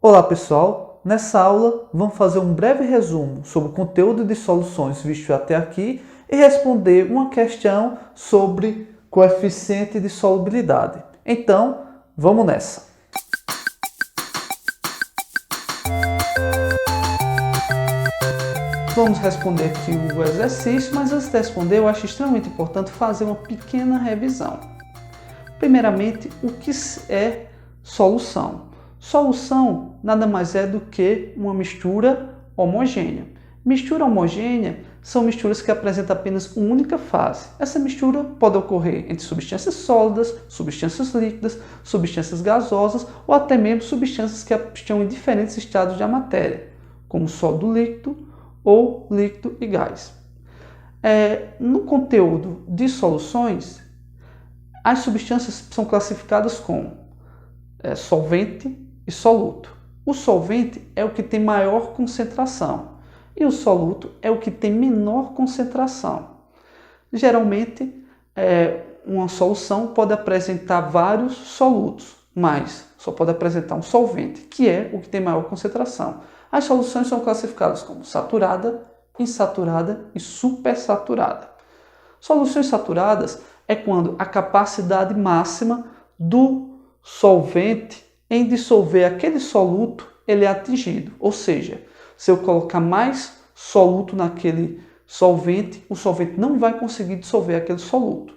Olá pessoal, nessa aula vamos fazer um breve resumo sobre o conteúdo de soluções visto até aqui e responder uma questão sobre coeficiente de solubilidade. Então, vamos nessa! Vamos responder aqui o exercício, mas antes de responder eu acho extremamente importante fazer uma pequena revisão. Primeiramente, o que é solução? Solução nada mais é do que uma mistura homogênea. Mistura homogênea são misturas que apresentam apenas uma única fase. Essa mistura pode ocorrer entre substâncias sólidas, substâncias líquidas, substâncias gasosas ou até mesmo substâncias que estão em diferentes estados da matéria, como sólido líquido ou líquido e gás. No conteúdo de soluções, as substâncias são classificadas como solvente e soluto. O solvente é o que tem maior concentração e o soluto é o que tem menor concentração. Geralmente, uma solução pode apresentar vários solutos, mas só pode apresentar um solvente, que é o que tem maior concentração. As soluções são classificadas como saturada, insaturada e supersaturada. Soluções saturadas é quando a capacidade máxima do solvente em dissolver aquele soluto ele é atingido. Ou seja, se eu colocar mais soluto naquele solvente, o solvente não vai conseguir dissolver aquele soluto.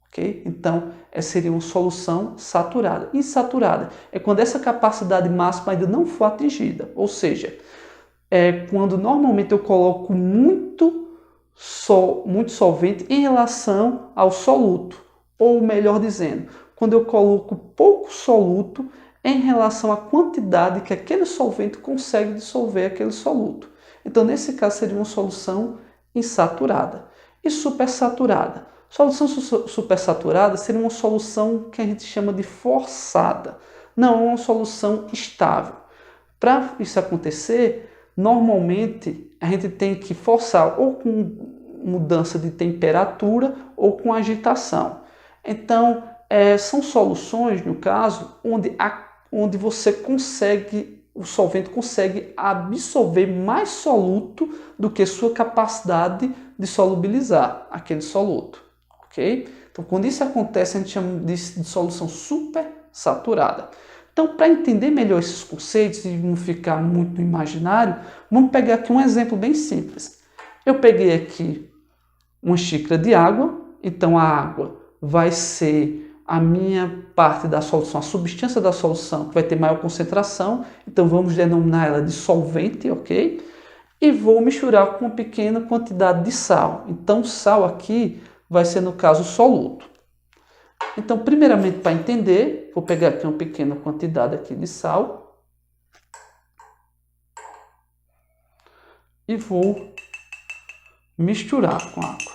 Okay? Então, essa seria uma solução saturada. Insaturada é quando essa capacidade máxima ainda não for atingida. Ou seja, é quando normalmente eu coloco muito solvente em relação ao soluto. Ou melhor dizendo, quando eu coloco pouco soluto em relação à quantidade que aquele solvente consegue dissolver aquele soluto. Então, nesse caso, seria uma solução insaturada. E supersaturada. Solução supersaturada seria uma solução que a gente chama de forçada. Não é uma solução estável. Para isso acontecer, normalmente a gente tem que forçar ou com mudança de temperatura ou com agitação. Então, são soluções, no caso, onde você o solvente consegue absorver mais soluto do que sua capacidade de solubilizar aquele soluto. Ok? Então, quando isso acontece, a gente chama disso de solução supersaturada. Então, para entender melhor esses conceitos e não ficar muito no imaginário, vamos pegar aqui um exemplo bem simples. Eu peguei aqui uma xícara de água, então a água vai ser a minha parte da solução, a substância da solução, que vai ter maior concentração, então vamos denominar ela de solvente, ok? E vou misturar com uma pequena quantidade de sal. Então, sal aqui vai ser, no caso, soluto. Então, primeiramente, para entender, vou pegar aqui uma pequena quantidade aqui de sal e vou misturar com água.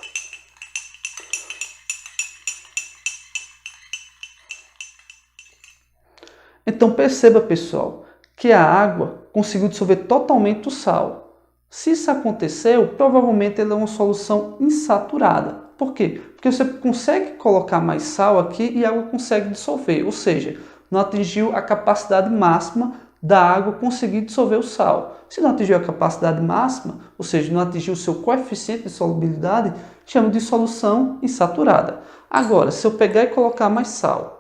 Então perceba, pessoal, que a água conseguiu dissolver totalmente o sal. Se isso aconteceu, provavelmente ela é uma solução insaturada. Por quê? Porque você consegue colocar mais sal aqui e a água consegue dissolver. Ou seja, não atingiu a capacidade máxima da água conseguir dissolver o sal. Se não atingiu a capacidade máxima, ou seja, não atingiu o seu coeficiente de solubilidade, chama de solução insaturada. Agora, se eu pegar e colocar mais sal,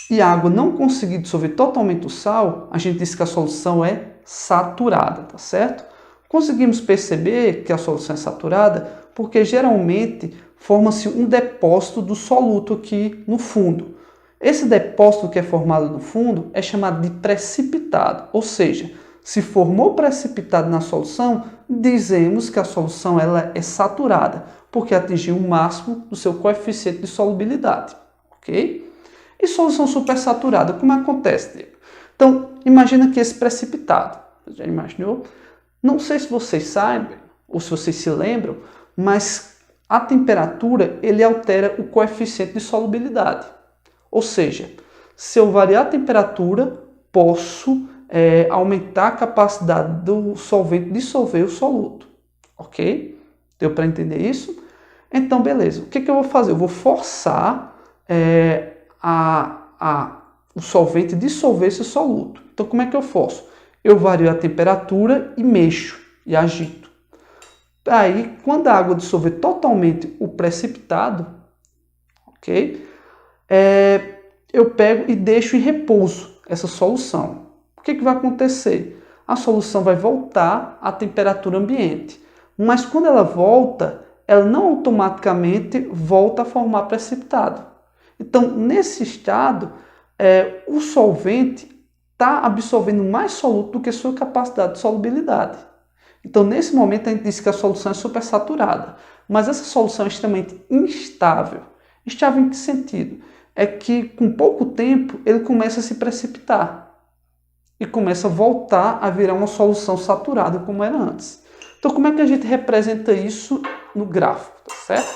e a água não conseguir dissolver totalmente o sal, a gente diz que a solução é saturada, tá certo? Conseguimos perceber que a solução é saturada porque geralmente forma-se um depósito do soluto aqui no fundo. Esse depósito que é formado no fundo é chamado de precipitado, ou seja, se formou precipitado na solução, dizemos que a solução ela é saturada, porque atingiu o máximo do seu coeficiente de solubilidade, ok? E solução supersaturada, como acontece, Diego? Então, imagina que esse precipitado, já imaginou? Não sei se vocês sabem, ou se vocês se lembram, mas a temperatura, ele altera o coeficiente de solubilidade. Ou seja, se eu variar a temperatura, posso aumentar a capacidade do solvente dissolver o soluto, ok? Deu para entender isso? Então, beleza. O que eu vou fazer? Eu vou forçar o solvente a dissolver esse soluto. Então, como é que eu forço? Eu vario a temperatura e mexo e agito. Aí, quando a água dissolver totalmente o precipitado, ok? Eu pego e deixo em repouso essa solução. O que vai acontecer? A solução vai voltar à temperatura ambiente. Mas quando ela volta, ela não automaticamente volta a formar precipitado. Então, nesse estado, o solvente está absorvendo mais soluto do que sua capacidade de solubilidade. Então, nesse momento, a gente diz que a solução é supersaturada. Mas essa solução é extremamente instável. Instável em que sentido? É que, com pouco tempo, ele começa a se precipitar. E começa a voltar a virar uma solução saturada, como era antes. Então, como é que a gente representa isso no gráfico? Tá certo?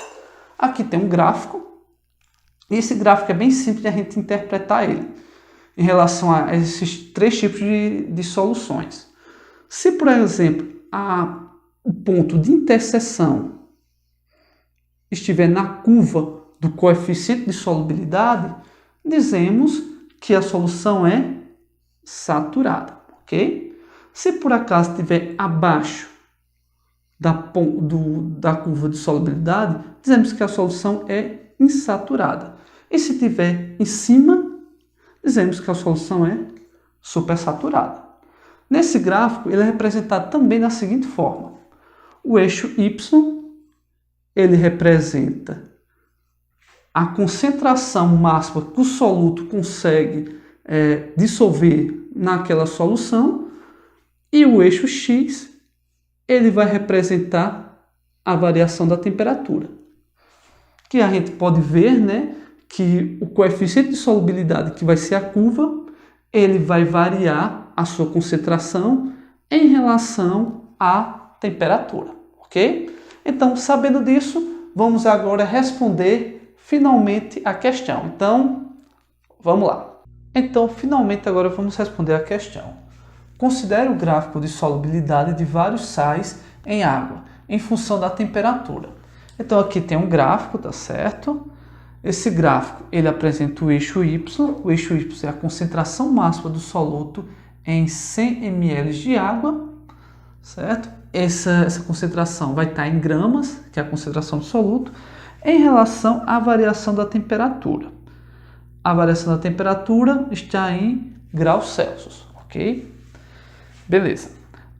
Aqui tem um gráfico. E esse gráfico é bem simples de a gente interpretar ele em relação a esses três tipos de soluções. Se, por exemplo, o ponto de interseção estiver na curva do coeficiente de solubilidade, dizemos que a solução é saturada, ok? Se por acaso estiver abaixo da curva de solubilidade, dizemos que a solução é insaturada. E se estiver em cima, dizemos que a solução é supersaturada. Nesse gráfico, ele é representado também da seguinte forma. O eixo Y, ele representa a concentração máxima que o soluto consegue dissolver naquela solução, e o eixo X, ele vai representar a variação da temperatura. Que a gente pode ver, né, que o coeficiente de solubilidade, que vai ser a curva, ele vai variar a sua concentração em relação à temperatura, ok? Então, sabendo disso, vamos agora responder finalmente a questão. Então, vamos lá. Então, finalmente agora vamos responder a questão. Considere o gráfico de solubilidade de vários sais em água, em função da temperatura. Então, aqui tem um gráfico, tá certo? Esse gráfico, ele apresenta o eixo Y. O eixo Y é a concentração máxima do soluto em 100 ml de água, certo? Essa concentração vai estar em gramas, que é a concentração do soluto, em relação à variação da temperatura. A variação da temperatura está em graus Celsius, ok? Beleza.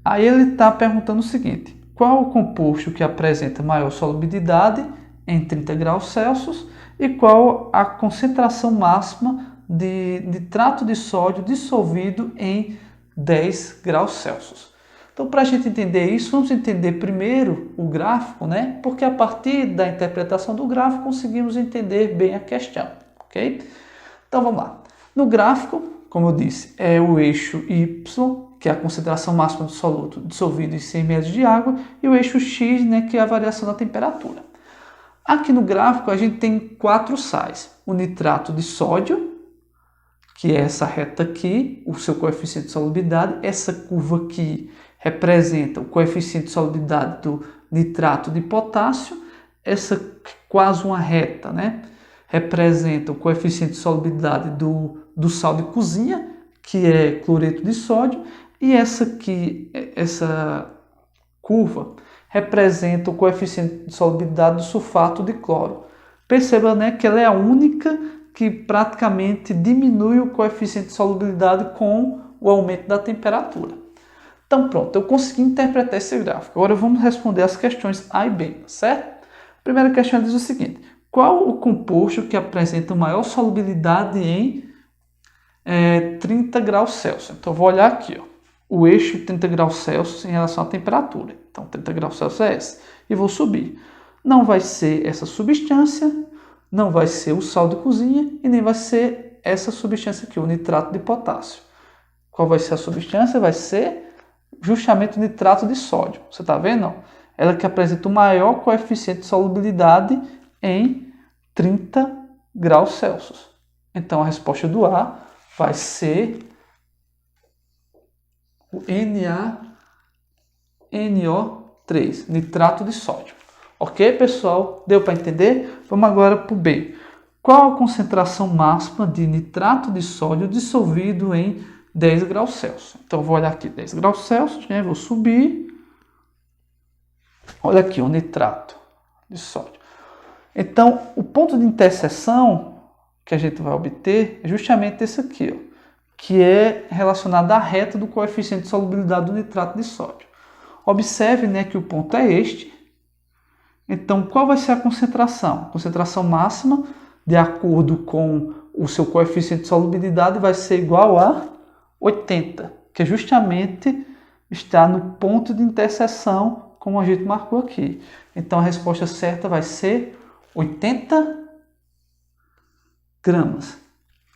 Aí ele está perguntando o seguinte: qual o composto que apresenta maior solubilidade em 30 graus Celsius e qual a concentração máxima de nitrato de sódio dissolvido em 10 graus Celsius? Então, para a gente entender isso, vamos entender primeiro o gráfico, né? Porque a partir da interpretação do gráfico conseguimos entender bem a questão, ok? Então, vamos lá. No gráfico, como eu disse, é o eixo Y, que é a concentração máxima do soluto dissolvido em 100 ml de água, e o eixo X, né, que é a variação da temperatura. Aqui no gráfico a gente tem 4 sais. O nitrato de sódio, que é essa reta aqui, o seu coeficiente de solubilidade. Essa curva aqui representa o coeficiente de solubilidade do nitrato de potássio. Essa quase uma reta, né, representa o coeficiente de solubilidade do sal de cozinha, que é cloreto de sódio. E essa aqui, essa curva, representa o coeficiente de solubilidade do sulfato de cloro. Perceba, né, que ela é a única que praticamente diminui o coeficiente de solubilidade com o aumento da temperatura. Então pronto, eu consegui interpretar esse gráfico. Agora vamos responder as questões A e B, certo? A primeira questão diz o seguinte: qual o composto que apresenta maior solubilidade em 30 graus Celsius? Então eu vou olhar aqui, ó, o eixo 30 graus Celsius em relação à temperatura. Então 30 graus Celsius é esse. E vou subir. Não vai ser essa substância, não vai ser o sal de cozinha e nem vai ser essa substância aqui, o nitrato de potássio. Qual vai ser a substância? Vai ser justamente o nitrato de sódio. Você está vendo? Não? Ela que apresenta o maior coeficiente de solubilidade em 30 graus Celsius. Então a resposta do A vai ser o NaNO3, nitrato de sódio. Ok, pessoal? Deu para entender? Vamos agora para o B. Qual a concentração máxima de nitrato de sódio dissolvido em 10 graus Celsius? Então, eu vou olhar aqui, 10 graus Celsius, né? Vou subir. Olha aqui, o nitrato de sódio. Então, o ponto de interseção que a gente vai obter é justamente esse aqui, ó, que é relacionado à reta do coeficiente de solubilidade do nitrato de sódio. Observe, né, que o ponto é este. Então, qual vai ser a concentração? A concentração máxima, de acordo com o seu coeficiente de solubilidade, vai ser igual a 80, que justamente está no ponto de interseção, como a gente marcou aqui. Então, a resposta certa vai ser 80 gramas,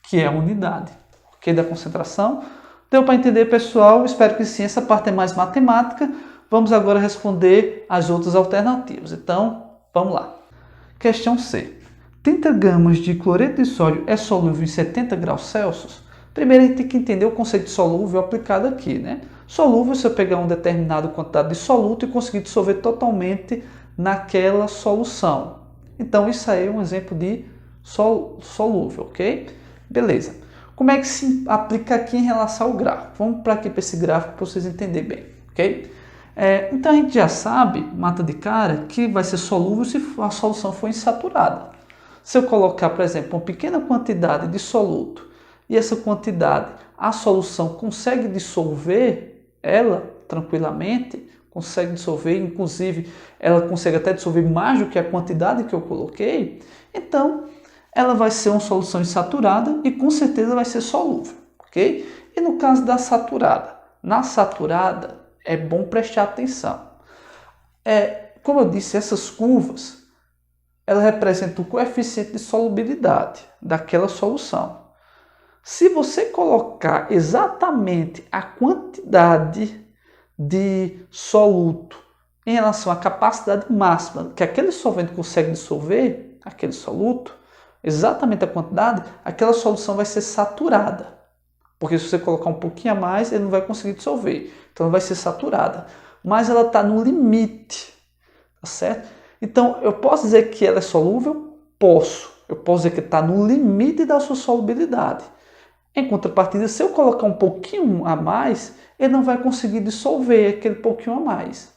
que é a unidade, ok, da concentração. Deu para entender, pessoal? Espero que sim. Essa parte é mais matemática. Vamos agora responder as outras alternativas. Então, vamos lá. Questão C. 30 gramas de cloreto de sódio é solúvel em 70 graus Celsius? Primeiro, a gente tem que entender o conceito de solúvel aplicado aqui, né? Solúvel, se eu pegar uma determinada quantidade de soluto e conseguir dissolver totalmente naquela solução. Então, isso aí é um exemplo de solúvel, ok? Beleza. Como é que se aplica aqui em relação ao gráfico? Vamos para aqui para esse gráfico para vocês entenderem bem, ok? Então, a gente já sabe, mata de cara, que vai ser solúvel se a solução for insaturada. Se eu colocar, por exemplo, uma pequena quantidade de soluto e essa quantidade, a solução consegue dissolver ela tranquilamente, consegue dissolver, inclusive ela consegue até dissolver mais do que a quantidade que eu coloquei, então ela vai ser uma solução insaturada e com certeza vai ser solúvel, ok? E no caso da saturada, na saturada é bom prestar atenção. Como eu disse, essas curvas ela representa o coeficiente de solubilidade daquela solução. Se você colocar exatamente a quantidade de soluto em relação à capacidade máxima que aquele solvente consegue dissolver, aquele soluto, exatamente a quantidade, aquela solução vai ser saturada. Porque se você colocar um pouquinho a mais, ele não vai conseguir dissolver. Então, vai ser saturada. Mas ela está no limite, tá certo? Então, eu posso dizer que ela é solúvel? Posso. Eu posso dizer que está no limite da sua solubilidade. Em contrapartida, se eu colocar um pouquinho a mais, ele não vai conseguir dissolver aquele pouquinho a mais.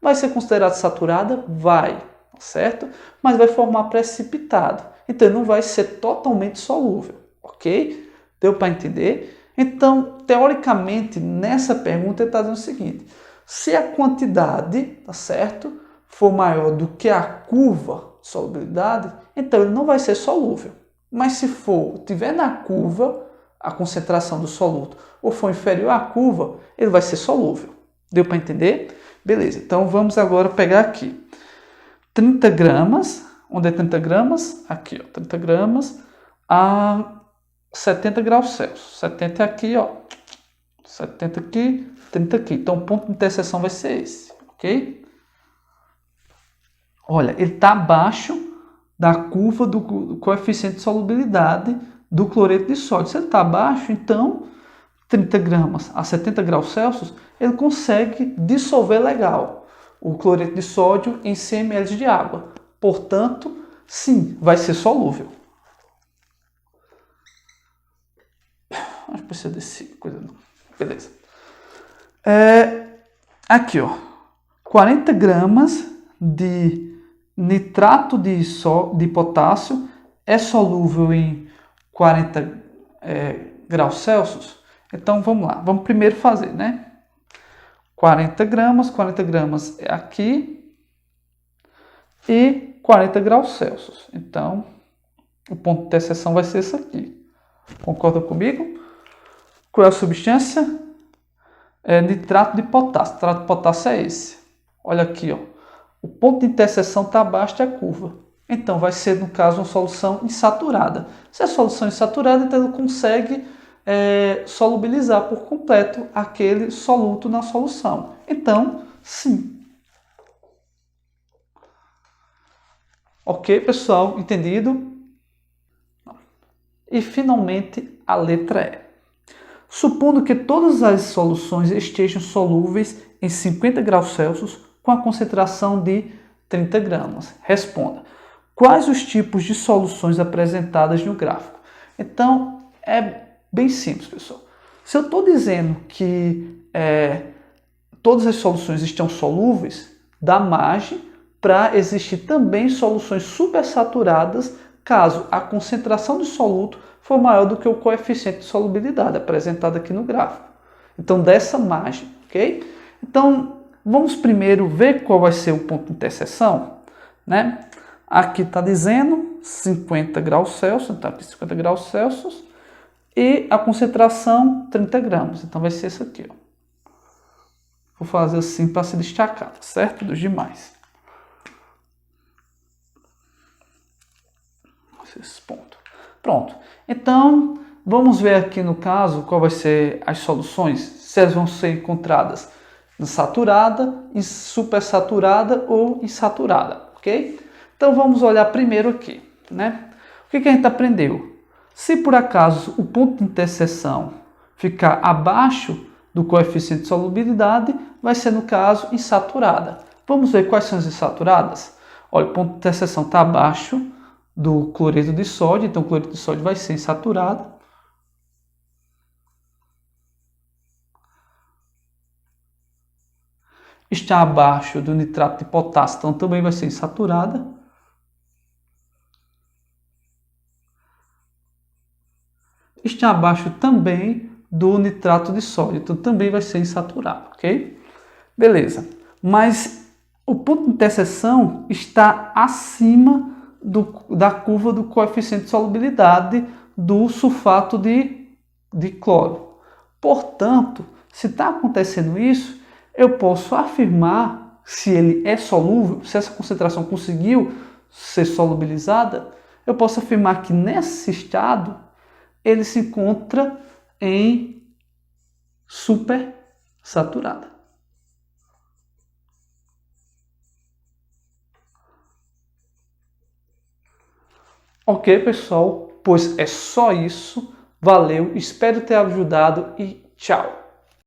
Vai ser considerado saturada? Vai, certo? Mas vai formar precipitado. Então, ele não vai ser totalmente solúvel, ok? Deu para entender? Então, teoricamente, nessa pergunta, ele está dizendo o seguinte: se a quantidade, tá certo, for maior do que a curva de solubilidade, então ele não vai ser solúvel. Mas se tiver na curva a concentração do soluto ou for inferior à curva, ele vai ser solúvel. Deu para entender? Beleza, então vamos agora pegar aqui 30 gramas, onde é 30 gramas? Aqui, ó, 30 gramas a 70 graus Celsius. 70 é aqui, ó, 70 aqui, 30 aqui. Então o ponto de interseção vai ser esse, ok? Olha, ele está abaixo da curva do coeficiente de solubilidade do cloreto de sódio. Se ele está abaixo, então 30 gramas a 70 graus Celsius, ele consegue dissolver legal o cloreto de sódio em 100 ml de água. Portanto, sim, vai ser solúvel. Acho que precisa desse coisa não. Beleza. Aqui, ó, 40 gramas de nitrato de potássio é solúvel em 40 graus Celsius. Então, vamos lá. Vamos primeiro fazer, né? 40 gramas é aqui e 40 graus Celsius. Então, o ponto de interseção vai ser esse aqui. Concorda comigo? Qual é a substância? Nitrato de potássio. Nitrato de potássio é esse. Olha aqui, ó. O ponto de interseção está abaixo da curva. Então, vai ser, no caso, uma solução insaturada. Se é solução insaturada, então ele consegue solubilizar por completo aquele soluto na solução. Então, sim. Ok, pessoal? Entendido? E, finalmente, a letra E. Supondo que todas as soluções estejam solúveis em 50 graus Celsius com a concentração de 30 gramas. Responda. Quais os tipos de soluções apresentadas no gráfico? Então, é bem simples, pessoal. Se eu estou dizendo que todas as soluções estão solúveis, dá margem para existir também soluções supersaturadas caso a concentração do soluto for maior do que o coeficiente de solubilidade apresentado aqui no gráfico. Então, dessa margem, ok? Então, vamos primeiro ver qual vai ser o ponto de interseção, né? Aqui está dizendo 50 graus Celsius, então aqui 50 graus Celsius, e a concentração 30 gramas. Então vai ser isso aqui, ó. Vou fazer assim para se destacar, tá certo? Dos demais. Esse ponto. Pronto. Então, vamos ver aqui no caso qual vai ser as soluções, se elas vão ser encontradas insaturada, supersaturada ou insaturada, ok? Então vamos olhar primeiro aqui, né? O que a gente aprendeu? Se por acaso o ponto de interseção ficar abaixo do coeficiente de solubilidade, vai ser no caso insaturada. Vamos ver quais são as insaturadas? Olha, o ponto de interseção está abaixo do cloreto de sódio, então o cloreto de sódio vai ser insaturado. Está abaixo do nitrato de potássio, então também vai ser insaturada. Está abaixo também do nitrato de sódio, então também vai ser insaturado, ok? Beleza, mas o ponto de interseção está acima da curva do coeficiente de solubilidade do sulfato de cloro. Portanto, se está acontecendo isso, eu posso afirmar, se ele é solúvel, se essa concentração conseguiu ser solubilizada, eu posso afirmar que nesse estado ele se encontra em supersaturada. Ok, pessoal? Pois é só isso. Valeu, espero ter ajudado e tchau!